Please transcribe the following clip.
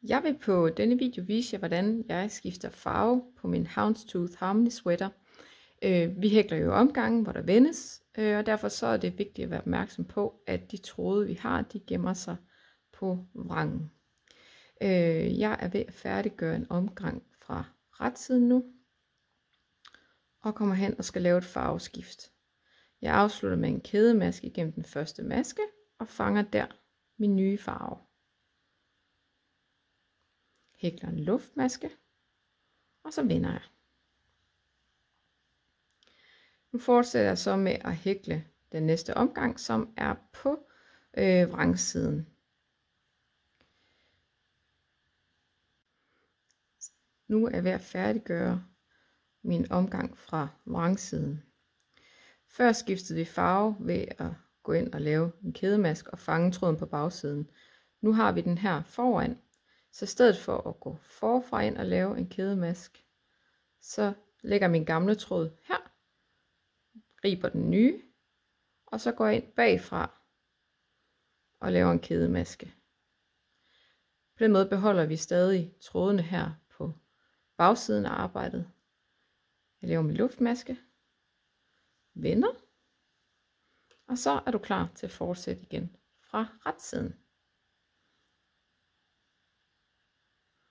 Jeg vil på denne video vise jer, hvordan jeg skifter farve på min Houndstooth Harmony Sweater. Vi hækler jo omgangen, hvor der vendes, og derfor så er det vigtigt at være opmærksom på, at de tråde vi har, de gemmer sig på vrangen. Jeg er ved at færdiggøre en omgang fra retsiden nu, og kommer hen og skal lave et farveskift. Jeg afslutter med en kædemaske igennem den første maske, og fanger der min nye farve. Hækler en luftmaske, og så vender jeg. Nu fortsætter jeg så med at hækle den næste omgang, som er på vrangsiden. Nu er jeg ved at færdiggøre min omgang fra vrangsiden. Før skiftede vi farve ved at gå ind og lave en kædemaske og fange tråden på bagsiden. Nu har vi den her foran. Så i stedet for at gå forfra ind og lave en kædemaske, så lægger min gamle tråd her, griber den nye, og så går jeg ind bagfra og laver en kædemaske. På den måde beholder vi stadig trådene her på bagsiden af arbejdet. Jeg laver min luftmaske, vender, og så er du klar til at fortsætte igen fra retsiden.